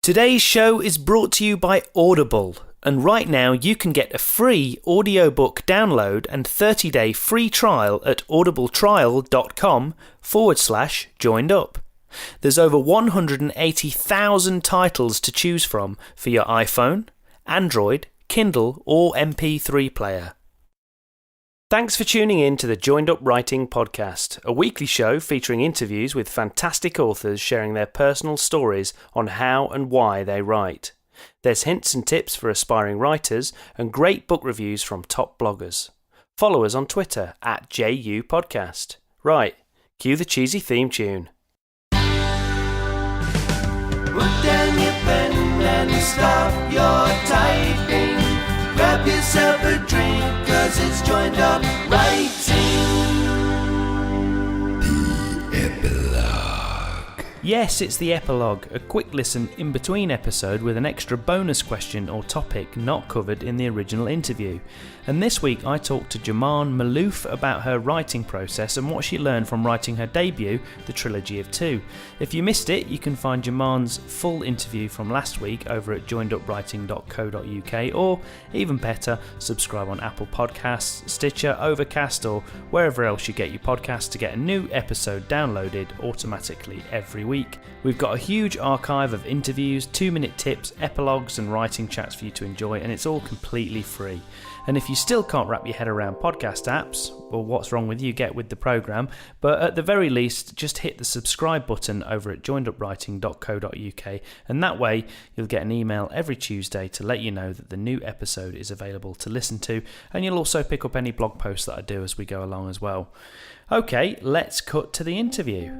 Today's show is brought to you by Audible, and right now you can get a free audiobook download and 30-day free trial at audibletrial.com/joined-up. There's over 180,000 titles to choose from for your iPhone, Android, Kindle or MP3 player. Thanks for tuning in to the Joined Up Writing Podcast, a weekly show featuring interviews with fantastic authors sharing their personal stories on how and why they write. There's hints and tips for aspiring writers and great book reviews from top bloggers. Follow us on Twitter at JU Podcast. Right, cue the cheesy theme tune. Put down your pen and stop your typing. Grab yourself a drink, cause it's Joined Up Writing. The Epilogue. Yes, it's the Epilogue, a quick listen in between episode with an extra bonus question or topic not covered in the original interview. And this week I talked to Juman Malouf about her writing process and what she learned from writing her debut, The Trilogy of Two. If you missed it, you can find Juman's full interview from last week over at joinedupwriting.co.uk, or even better, subscribe on Apple Podcasts, Stitcher, Overcast or wherever else you get your podcasts to get a new episode downloaded automatically every week. We've got a huge archive of interviews, 2-minute tips, epilogues and writing chats for you to enjoy, and it's all completely free. And if you still can't wrap your head around podcast apps, well, what's wrong with you? Get with the programme. But at the very least, just hit the subscribe button over at joinedupwriting.co.uk, and that way you'll get an email every Tuesday to let you know that the new episode is available to listen to, and you'll also pick up any blog posts that I do as we go along as well. Okay, let's cut to the interview.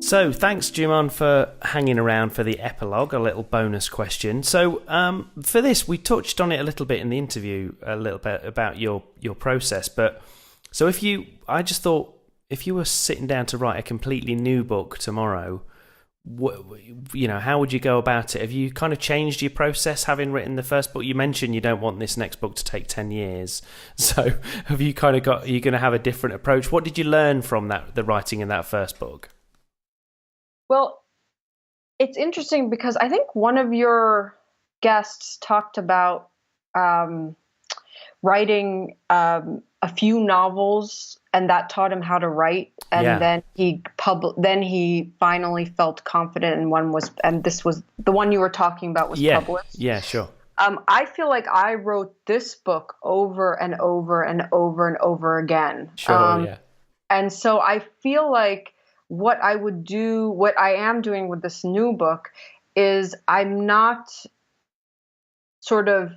So, thanks, Juman, for hanging around for the epilogue, a little bonus question. So, for this, we touched on it a little bit in the interview, a little bit about your process. But so, I just thought, if you were sitting down to write a completely new book tomorrow, how would you go about it? Have you kind of changed your process having written the first book? You mentioned you don't want this next book to take 10 years. So, have you kind of are you going to have a different approach? What did you learn from the writing in that first book? Well, it's interesting because I think one of your guests talked about writing a few novels, and that taught him how to write. And then he finally felt confident, and this was the one you were talking about was published. Yeah, sure. I feel like I wrote this book over and over and over and over again. Sure, yeah. And so I feel like what I am doing with this new book is I'm not sort of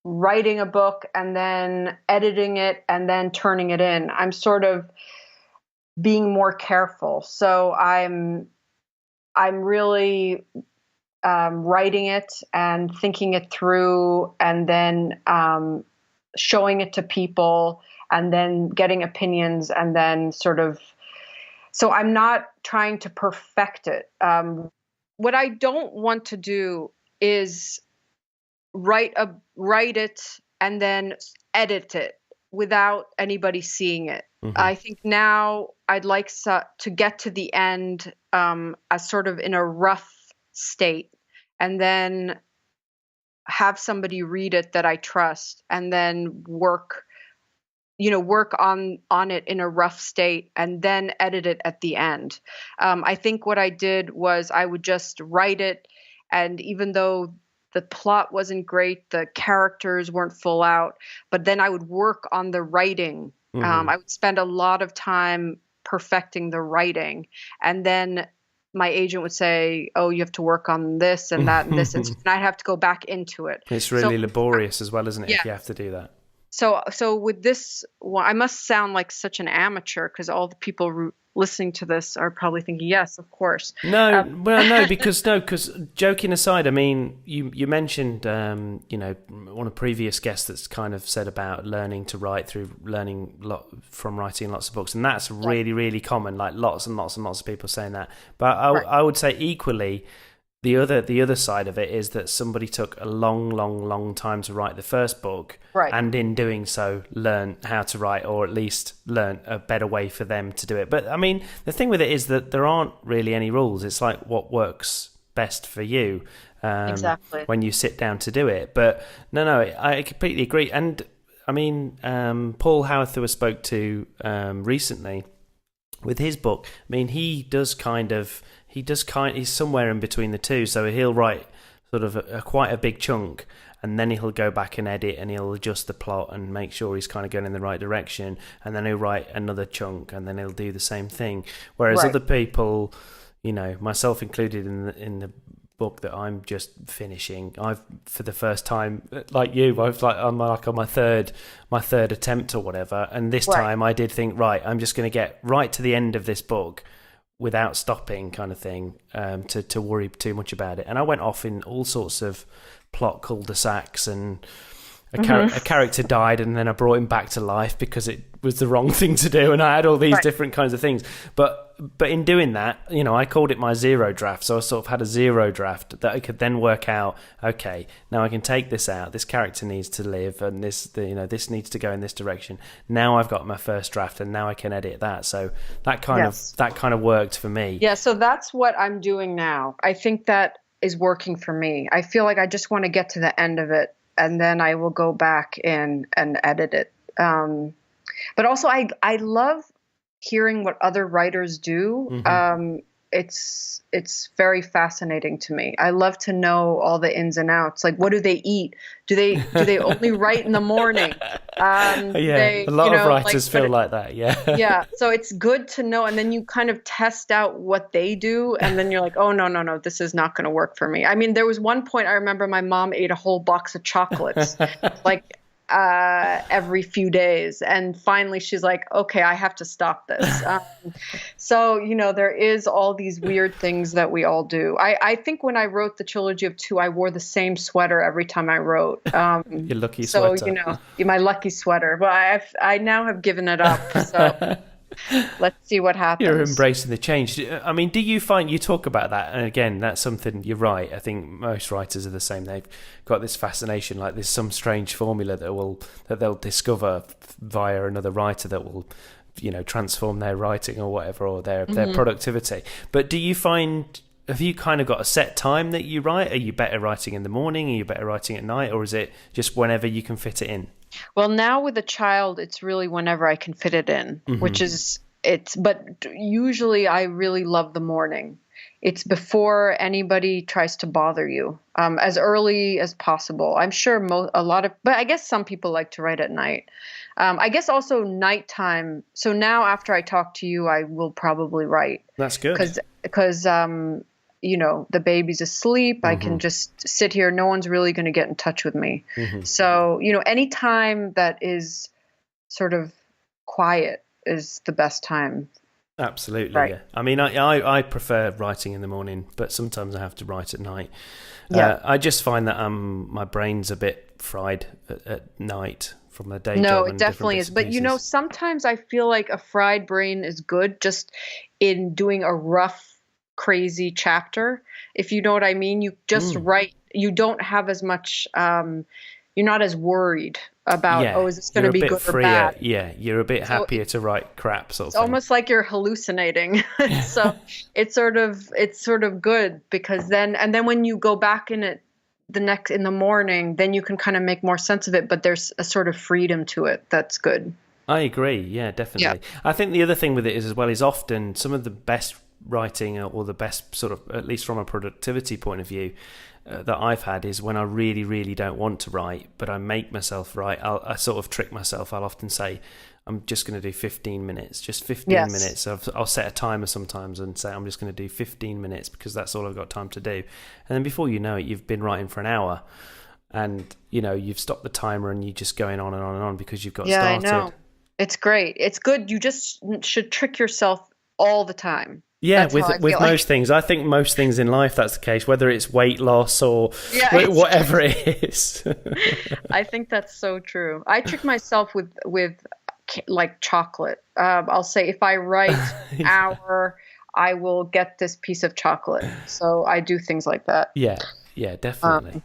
writing a book and then editing it and then turning it in. I'm sort of being more careful. So I'm really writing it and thinking it through and then showing it to people and then getting opinions and then sort of. So I'm not trying to perfect it. What I don't want to do is write it and then edit it without anybody seeing it. Mm-hmm. I think now I'd like to get to the end as sort of in a rough state, and then have somebody read it that I trust, and then work on it in a rough state and then edit it at the end. I think what I did was I would just write it, and even though the plot wasn't great, the characters weren't full out, but then I would work on the writing. Mm-hmm. I would spend a lot of time perfecting the writing, and then my agent would say, oh, you have to work on this and that and this, and I'd have to go back into it. It's really laborious as well, isn't it, if you have to do that? So with this, well, I must sound like such an amateur because all the people listening to this are probably thinking, yes, of course. No, because joking aside, I mean, you mentioned, one of previous guests that's kind of said about learning to write through learning from writing lots of books, and that's really, really common. Like lots and lots and lots of people saying that. But I would say equally, the other side of it is that somebody took a long time to write the first book, Right. and in doing so learn how to write, or at least learn a better way for them to do it. But I mean, the thing with it is that there aren't really any rules. It's like what works best for you Exactly. when you sit down to do it. But no, I completely agree. And I mean, Paul Howard, who I spoke to recently with his book, I mean, he's somewhere in between the two. So he'll write sort of quite a big chunk, and then he'll go back and edit, and he'll adjust the plot and make sure he's kind of going in the right direction, and then he'll write another chunk, and then he'll do the same thing. Whereas other people, you know, myself included in the book that I'm just finishing, I've, for the first time, like you, I'm like on my third attempt or whatever, and this time I did think, right, I'm just going to get right to the end of this book without stopping, kind of thing, to worry too much about it. And I went off in all sorts of plot cul-de-sacs, and a character died, and then I brought him back to life because it was the wrong thing to do, and I had all these different kinds of things. But in doing that, you know, I called it my zero draft. So I sort of had a zero draft that I could then work out, okay, now I can take this out. This character needs to live, and this needs to go in this direction. Now I've got my first draft, and now I can edit that. So that kind of worked for me. Yeah, so that's what I'm doing now. I think that is working for me. I feel like I just want to get to the end of it, and then I will go back in and edit it. But also, I love hearing what other writers do. It's very fascinating to me. I love to know all the ins and outs. Like, what do they eat? Do they only write in the morning? A lot of writers feel like that. Yeah. Yeah. So it's good to know, and then you kind of test out what they do, and then you're like, oh no, this is not going to work for me. I mean, there was one point I remember my mom ate a whole box of chocolates, like every few days, and finally she's like, okay, I have to stop this. So, you know, there is all these weird things that we all do. I think when I wrote the trilogy of 2, I wore the same sweater every time I wrote. Your lucky sweater. So, you know, my lucky sweater. But I now have given it up. So let's see what happens. You're embracing the change. I mean, do you find, you talk about that, and again, that's something, you're right, I think most writers are the same. They've got this fascination, like there's some strange formula that they'll discover via another writer that will, you know, transform their writing or whatever, or their productivity. But do you find, have you kind of got a set time that you write? Are you better writing in the morning? Are you better writing at night? Or is it just whenever you can fit it in? Well, now with a child, it's really whenever I can fit it in, but usually I really love the morning. It's before anybody tries to bother you, as early as possible. I'm sure but I guess some people like to write at night. I guess also nighttime. So now after I talk to you, I will probably write. That's good. Because you know, the baby's asleep. I can just sit here. No one's really going to get in touch with me. So, you know, any time that is sort of quiet is the best time. Absolutely. Right. Yeah. I mean, I prefer writing in the morning, but sometimes I have to write at night. Yeah. I just find that my brain's a bit fried at night from a day job. No, it definitely is. But, you know, sometimes I feel like a fried brain is good just in doing a rough, crazy chapter, if you know what I mean. You just write, you don't have as much, you're not as worried about, is this going to be good or bad? Yeah, you're a bit happier to write crap, sort of it's thing. almost like you're hallucinating. So it's sort of good, because then when you go back in it in the morning, then you can kind of make more sense of it, but there's a sort of freedom to it that's good. I agree. Yeah, definitely. Yeah. I think the other thing with it is often some of the best writing, or the best sort of, at least from a productivity point of view, that I've had is when I really, really don't want to write, but I make myself write. I sort of trick myself. I'll often say, I'm just going to do 15 minutes, just 15 minutes. I'll set a timer sometimes and say, I'm just going to do 15 minutes because that's all I've got time to do. And then before you know it, you've been writing for an hour, and, you know, you've stopped the timer and you're just going on and on and on because you've got started. I know. It's great. It's good. You just should trick yourself all the time. Yeah, with most things. I think most things in life that's the case, whether it's weight loss or whatever it is. I think that's so true. I trick myself with like chocolate. I'll say if I write hour, I will get this piece of chocolate. So I do things like that. Yeah, definitely.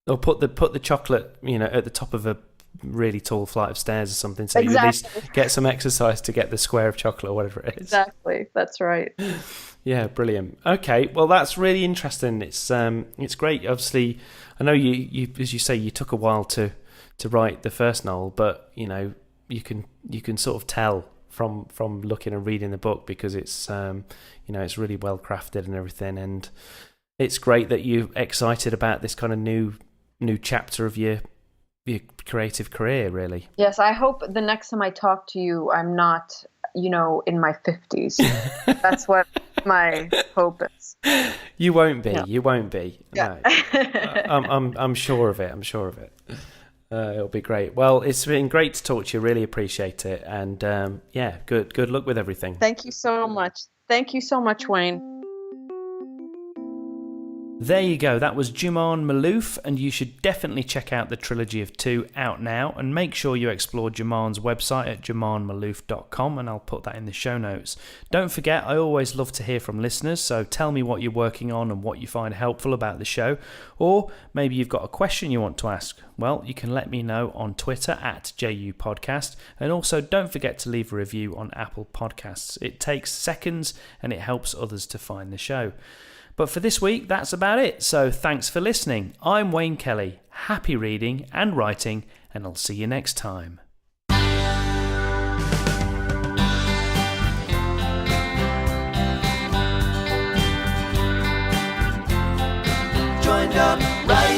Or put the chocolate, at the top of a really tall flight of stairs or something, so you at least get some exercise to get the square of chocolate or whatever it is. Exactly, that's right. Yeah, brilliant. Okay, well, that's really interesting. It's great. Obviously, I know you as you say, you took a while to write the first novel, but you can sort of tell from looking and reading the book, because it's it's really well crafted and everything, and it's great that you're excited about this kind of new chapter of your creative career, really. Yes, I hope the next time I talk to you, I'm not, in my 50s. That's what my hope is. You won't be. Yeah. You won't be. Yeah. No. I'm sure of it. I'm sure of it. It'll be great. Well, it's been great to talk to you. Really appreciate it. And good luck with everything. Thank you so much. Thank you so much, Wayne. There you go, that was Juman Malouf, and you should definitely check out the Trilogy of Two out now, and make sure you explore Juman's website at jumanmalouf.com, and I'll put that in the show notes. Don't forget, I always love to hear from listeners, so tell me what you're working on and what you find helpful about the show, or maybe you've got a question you want to ask. Well, you can let me know on Twitter at JUPodcast, and also don't forget to leave a review on Apple Podcasts. It takes seconds and it helps others to find the show. But for this week, that's about it. So thanks for listening. I'm Wayne Kelly. Happy reading and writing, and I'll see you next time. Joined up right